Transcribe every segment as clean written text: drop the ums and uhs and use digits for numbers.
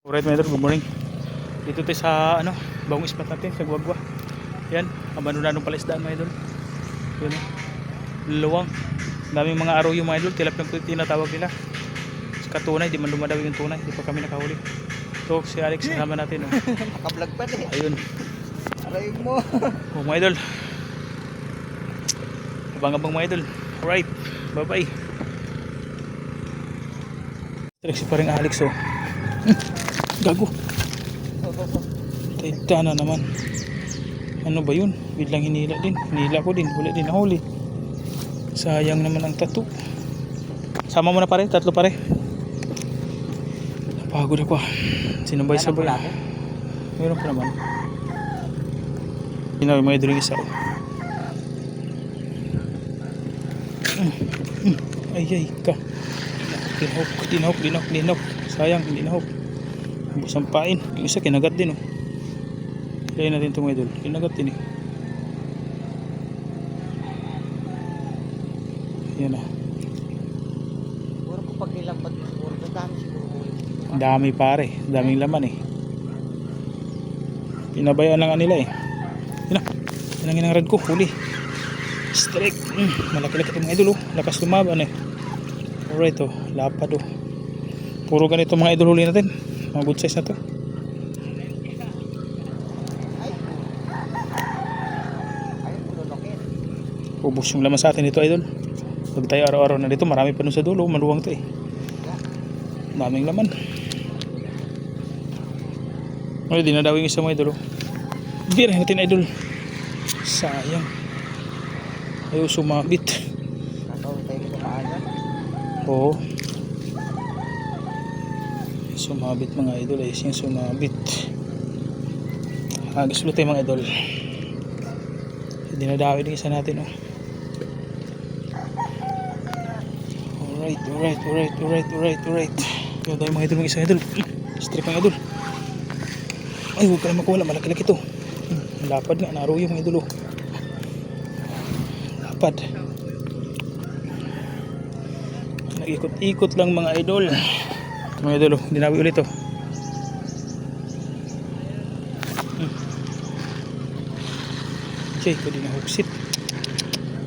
Alright mga idol, good morning. Dito tayo sa bagong spot natin sa Guagua. Yan, abandonadong palaisdaan mga idol. Yan, luwang. Daming mga arroyo mga idol, tilapia puti tinatawag nila. Sa tunay, di man lumadaw yung tunay, di pa kami nakahuli. So si Alex kasama natin. Naka-vlog pa din. Ayun. Aray mo. Oh mga idol. Abang-abang mga idol. Alright, bye bye. Alex pa rin Alex oh. Gago. Taita na naman. Ano ba yun? Biglang hinila din. Hinila ko din. Wala din nahuli. Sayang naman ang tattoo. Sama mo na pare. Tatlo pare. Napagod ako. Sinabay-sabay. Meron pa naman. Pinawi mga idol isa. Ay ka. Dinahok. Sayang. Hindi nahok. Sampain. Yung isa kinagat din oh. Kaya natin itong idol. Kinagat din eh. Yan ah. Siguro ko pag nilampad siguro. Dami siguro. Dami pare. Daming laman eh. Pinabayaan lang nila eh. Yan ah. Yan ang inangarad ko. Huli. Strike. Malaki-laki itong mga idol oh. Lakas lumaban eh. Alright oh. Lapad oh. Puro ganito mga idol huli natin. Mga good size na to. Ubus yung laman sa atin dito idol. Pag tayo araw-araw na dito, marami pa nun sa dulo. Maluwang to eh. Daming laman. Ay, di na daw yung isa mga idol. Birahin natin idol. Sayang. Ayaw sumabit. Nakawin tayo sa maaga. Oo. Sumabit mga idol. Ayos yung sumabit. Agis ulit tayo mga idol. Dinadawi din isa natin oh. Alright. Yung tayo mga idol, mga isa idol. Strike mga idol. Ay, huwag ka na makuha. Malaki-laki ito. Lapad nga, naro yung mga idol oh. Lapad. Nag-ikot-ikot lang mga idol. Mga idol oh, dinawi ulit oh. Okay, pwede na huksit.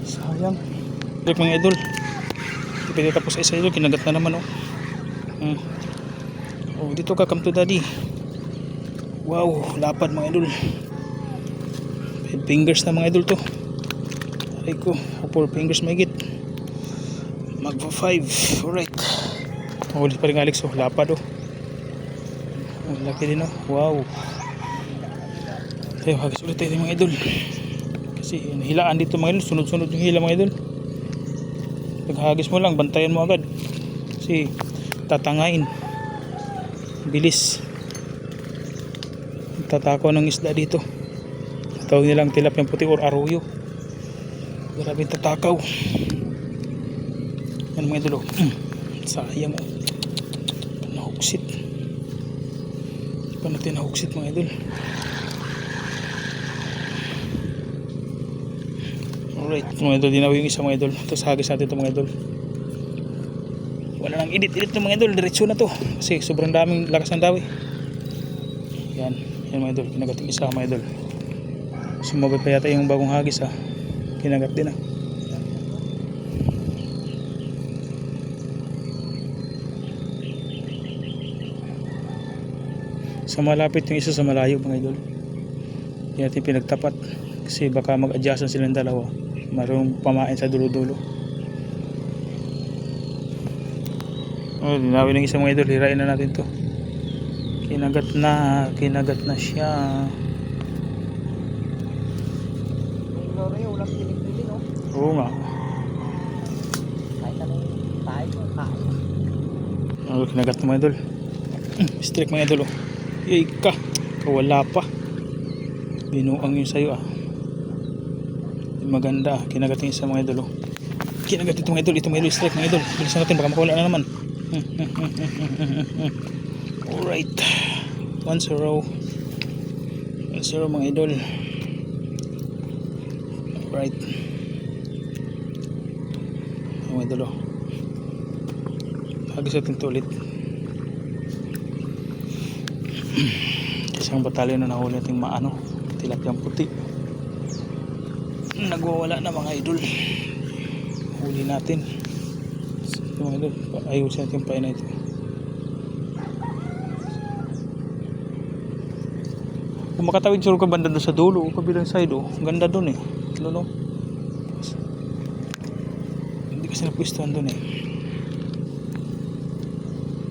Sayang. Strike mga idol. Pwede tapos sa isa idol, kinagat na naman oh. Oh, dito ka, come to daddy. Wow, lapad mga idol. 5 fingers na mga idol to. Aray ko, 4 fingers mahigit. Magpa 5. Alright. Ulit pa rin Alex oh, lapad oh. Laki din oh. Wow. Tayo, hagis ulit tayo mga idol. Kasi hilaan dito mga idol, sunod-sunod yung hila mga idol. Paghagis mo lang, bantayan mo agad. Kasi tatangain. Bilis. Tatakaw ng isda dito. Tawag nilang tilapia puti or arroyo. Grabe tatakaw. Yan mga idol. Sayang oh. Nahuksit. Pa natin nahuksit mga idol. Alright mga idol, dinawi yung isa mga idol. Tapos hagis natin ito mga idol. Wala nang edit ng mga idol. Diretso na to. Kasi sobrang daming lakas ng dawi. Yan mga idol. Kinagat yung isa mga idol. Sumabot pa yata yung bagong hagis ha. Kinagat din ha. Sa malapit yung isa, sa malayo mga idol. Hindi natin pinagtapat. Kasi baka mag-adjustan silang dalawa. Marunong pamain sa dulo-dulo. Oh, dinawin ng isang mga idol. Hirain na natin to. Kinagat na siya. Lore, ulang pinig-pinig no? Oo nga. Kahit anong tayo. Oh, kinagat na mga idol. Strike mga idol oh. Yay ka. Wala pa. Binuang yun sa'yo ah. Maganda ah. Kinagat yung isang mga idol oh. Kinagat ito mga idol. Ito mga idol. Strike mga idol. Bilisan natin. Baka makawala na naman. Alright. 1-0 mga idol. Alright. Mga idol oh. Hagis natin ito ulit. Isang batalyon na nahuli nating maano, tilapiyang puti. Nagwawala na mga idol. Huli natin. Ito mga idol, ayusin natin yung pain na ito. Kung makatawid siguro ka banda doon sa dulo o kabilang side, oh, ganda doon eh. Ano no? Hindi kasi napwistuhan doon eh.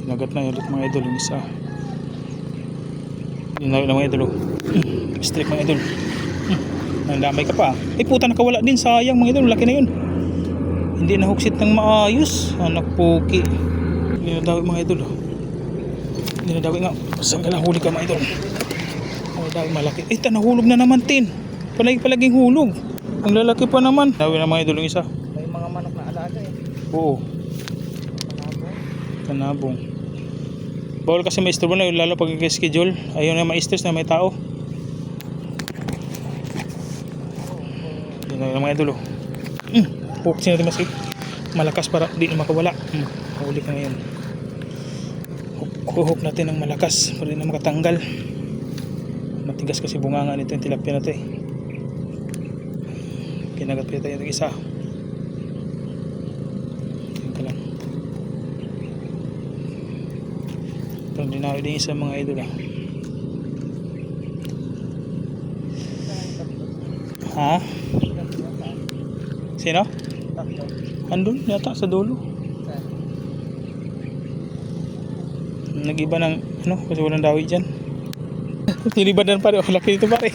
Pinagat na ulit mga idol yung isa. Yun na mga idol, oh. Strike mga idol. Nandamay ka pa. Ay puta, nakawala din, sayang mga idol, laki na yun. Hindi na huksit ng maayos. Anak poki. Hindi na dawi mga idol, oh. Hindi na dawi nga. Saan ka lang huli ka mga idol? Dawi malaki. Eh, nahulog na naman tin. Palaging hulog. Ang lalaki pa naman. Dawi na mga idol yung isa. May mga manok na alaga eh. Oo. Tanabong. Bawal kasi may istorbo na, lalo pag schedule. Ayaw na ma-stress na may tao. Yan na mga idol, oh. Focus natin mas malakas para di na makawala. Huli ka ngayon. Hook natin ng malakas para di na makatanggal. Matigas kasi bunganga nito yung tilapia natin. Kinagat pa tayo ng isa. Yan ka lang. Ito dinawi din isa mga idol, ah. Ha? Sino? Andun yata sa dulo. Nag-iba ng ano kasi walang dawi dyan. Tinibadan pare, oh, laki dito pare.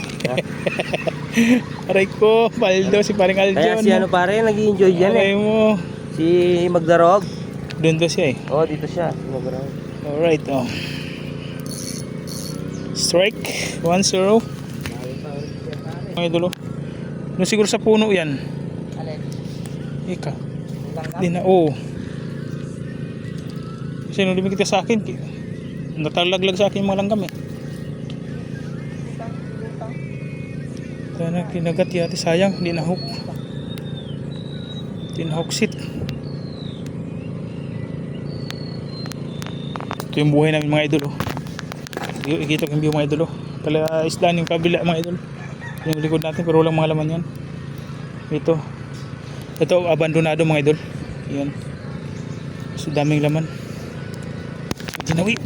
Aray ko, Paldo, si paring Aljon. Kaya si ano pare, nag-i-enjoy dyan eh. Aray mo. Si Magdarog. Doon daw siya eh. Oh, dito siya. Si Magdarog. Alright, oh. Strike, 1-0. Mga idolo. Doon siguro sa puno yan. Alin? Ika. Langgam? Di na, oo. Kasi nung lumikit ka sa akin, natalaglag sa akin yung mga langgam eh. Sana kinagat yati, sayang, hindi na hook. Hindi na hook sit. Ito yung buhay namin mga idol, oh. Ikita ko yung view mga idol, oh. Pala isla yung kabila mga idol. Yung likod natin pero walang mga laman yan. Ito abandonado mga idol. Yan. So daming laman. Dinawi.